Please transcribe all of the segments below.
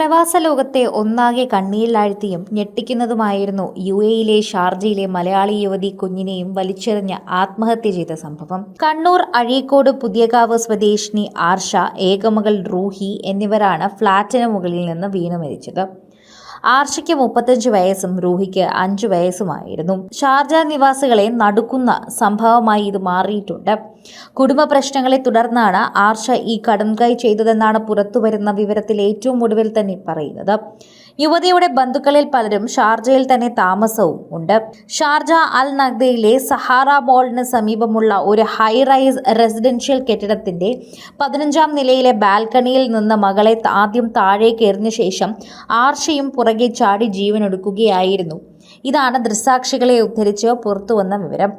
പ്രവാസ ലോകത്തെ ഒന്നാകെ കണ്ണീരിലാഴ്ത്തിയും ഞെട്ടിക്കുന്നതുമായിരുന്നു യുഎഇയിലെ ഷാർജയിലെ മലയാളി യുവതി കുഞ്ഞിനെയും വലിച്ചെറിഞ്ഞ് ആത്മഹത്യ ചെയ്ത സംഭവം. കണ്ണൂർ അഴീക്കോട് പുതിയകാവ് സ്വദേശിനി ആർഷ, ഏകമകൾ റൂഹി എന്നിവരാണ് ഫ്ളാറ്റിന് മുകളിൽ നിന്ന് വീണ് മരിച്ചത്. ആർഷയ്ക്ക് 35 വയസ്സും റൂഹിക്ക് 5 വയസ്സുമായിരുന്നു. ഷാർജ നിവാസികളെ നടുക്കുന്ന സംഭവമായി ഇത് മാറിയിട്ടുണ്ട്. കുടുംബ പ്രശ്നങ്ങളെ തുടർന്നാണ് ആർഷ ഈ കടുംകൈ ചെയ്തതെന്നാണ് പുറത്തുവരുന്ന വിവരത്തിൽ ഏറ്റവും ഒടുവിൽ തന്നെ പറയുന്നത്. യുവതിയുടെ ബന്ധുക്കളിൽ പലരും ഷാർജയിൽ തന്നെ താമസവും ഉണ്ട്. ഷാർജ അൽ നഖ്ദയിലെ സഹാറ മോളിന് സമീപമുള്ള ഒരു ഹൈ റൈസ് റെസിഡൻഷ്യൽ കെട്ടിടത്തിന്റെ 15ാം നിലയിലെ ബാൽക്കണിയിൽ നിന്ന് മകളെ ആദ്യം താഴേക്ക് എറിഞ്ഞ ശേഷം ആർഷയും പുറകെ ചാടി ജീവനൊടുക്കുകയായിരുന്നു. ഇതാണ് ദൃക്സാക്ഷികളെ ഉദ്ധരിച്ച് പുറത്തുവന്ന വിവരം.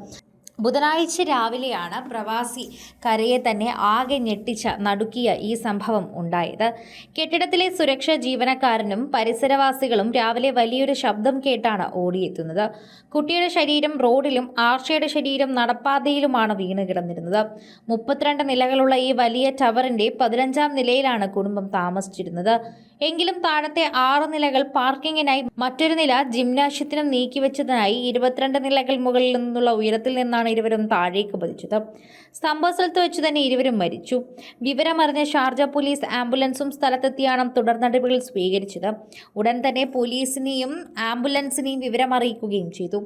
ബുധനാഴ്ച രാവിലെയാണ് പ്രവാസി കരയെ തന്നെ ആകെ ഞെട്ടിച്ച നടുക്കിയ ഈ സംഭവം ഉണ്ടായത്. കെട്ടിടത്തിലെ സുരക്ഷാ ജീവനക്കാരനും പരിസരവാസികളും രാവിലെ വലിയൊരു ശബ്ദം കേട്ടാണ് ഓടിയെത്തുന്നത്. കുട്ടിയുടെ ശരീരം റോഡിലും ആർഷയുടെ ശരീരം നടപ്പാതയിലുമാണ് വീണ് കിടന്നിരുന്നത്. 32 നിലകളുള്ള ഈ വലിയ ടവറിന്റെ 15ാം നിലയിലാണ് കുടുംബം താമസിച്ചിരുന്നത്. എങ്കിലും താഴത്തെ 6 നിലകൾ പാർക്കിങ്ങിനായി, മറ്റൊരു നില ജിംനാഷ്യത്തിനും നീക്കിവെച്ചതിനായി 22 നിലകൾ മുകളിൽ നിന്നുള്ള ഉയരത്തിൽ നിന്നാണ് ഇരുവരും താഴേക്ക് പതിച്ചത്. സംഭവസ്ഥലത്ത് വെച്ച് തന്നെ ഇരുവരും മരിച്ചു. വിവരമറിഞ്ഞ ഷാർജ പോലീസ് ആംബുലൻസും സ്ഥലത്തെത്തിയാണ് തുടർ നടപടികൾ സ്വീകരിച്ചത്. ഉടൻ തന്നെ പോലീസിനെയും ആംബുലൻസിനെയും വിവരമറിയിക്കുകയും ചെയ്തു.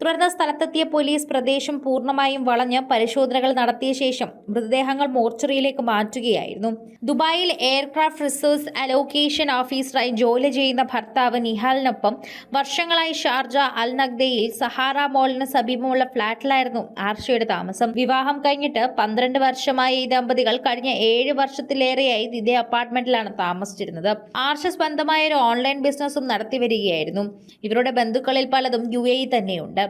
തുടർന്ന് സ്ഥലത്തെത്തിയ പോലീസ് പ്രദേശം പൂർണ്ണമായും വളഞ്ഞ് പരിശോധനകൾ നടത്തിയ ശേഷം മൃതദേഹങ്ങൾ മോർച്ചറിയിലേക്ക് മാറ്റുകയായിരുന്നു. ദുബായിൽ എയർക്രാഫ്റ്റ് റിസോഴ്സ് അലോക്കേഷൻ ഓഫീസറായി ജോലി ചെയ്യുന്ന ഭർത്താവ് നിഹാലിനൊപ്പം വർഷങ്ങളായി ഷാർജ അൽ നഖ്ദയിൽ സഹാറ മോളിന് സമീപമുള്ള ഫ്ളാറ്റിലായിരുന്നു ആർഷയുടെ താമസം. വിവാഹം കഴിഞ്ഞിട്ട് 12 വർഷമായ ഈ ദമ്പതികൾ കഴിഞ്ഞ 7 വർഷത്തിലേറെയായി ഇതേ അപ്പാർട്ട്മെന്റിലാണ് താമസിച്ചിരുന്നത്. ആർഷ സ്വന്തമായ ഒരു ഓൺലൈൻ ബിസിനസ്സും നടത്തിവരികയായിരുന്നു. ഇവരുടെ ബന്ധുക്കളിൽ പലതും യുഎഇ തന്നെയുണ്ട്.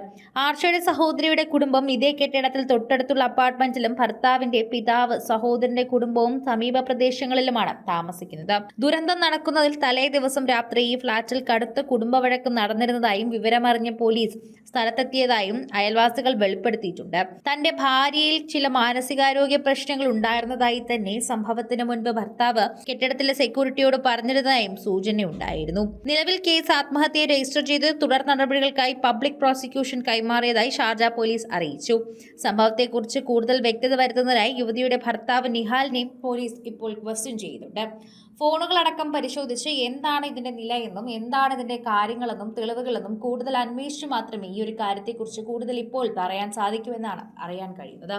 ആർഷയുടെ സഹോദരിയുടെ കുടുംബം ഇതേ കെട്ടിടത്തിൽ തൊട്ടടുത്തുള്ള അപ്പാർട്ട്മെന്റിലും ഭർത്താവിന്റെ പിതാവ്, സഹോദരന്റെ കുടുംബവും സമീപ പ്രദേശങ്ങളിലുമാണ് താമസിക്കുന്നത്. ദുരന്തം നടക്കുന്നതിൽ തലേ ദിവസം രാത്രി ഈ ഫ്ളാറ്റിൽ കടുത്ത കുടുംബ വഴക്ക് നടന്നിരുന്നതായും വിവരമറിഞ്ഞ പോലീസ് സ്ഥലത്തെത്തിയതായും അയൽവാസികൾ വെളിപ്പെടുത്തിയിട്ടുണ്ട്. തന്റെ ഭാര്യയിൽ ചില മാനസികാരോഗ്യ പ്രശ്നങ്ങൾ ഉണ്ടായിരുന്നതായി തന്നെ സംഭവത്തിന് മുൻപ് ഭർത്താവ് കെട്ടിടത്തിലെ സെക്യൂരിറ്റിയോട് പറഞ്ഞിരുന്നതായും സൂചനയുണ്ടായിരുന്നു. നിലവിൽ കേസ് ആത്മഹത്യയെ രജിസ്റ്റർ ചെയ്ത് തുടർ നടപടികൾക്കായി പബ്ലിക് പ്രോസിക്യൂഷൻ കൈമാറിയതായി ഷാർജ പോലീസ് അറിയിച്ചു. സംഭവത്തെക്കുറിച്ച് കൂടുതൽ വ്യക്തത വരുത്തുന്നതിനായി യുവതിയുടെ ഭർത്താവ് നിഹാലിനെയും പോലീസ് ഇപ്പോൾ ക്വസ്റ്റ്യൻ ചെയ്യുന്നുണ്ട്. ഫോണുകളടക്കം പരിശോധിച്ച് എന്താണ് ഇതിന്റെ നിലയെന്നും എന്താണ് ഇതിന്റെ കാര്യങ്ങളെന്നും തെളിവുകളെന്നും കൂടുതൽ അന്വേഷിച്ചു മാത്രമേ ഈ ഒരു കാര്യത്തെക്കുറിച്ച് കൂടുതൽ ഇപ്പോൾ പറയാൻ സാധിക്കൂ എന്നാണ് അറിയാൻ കഴിയുന്നത്.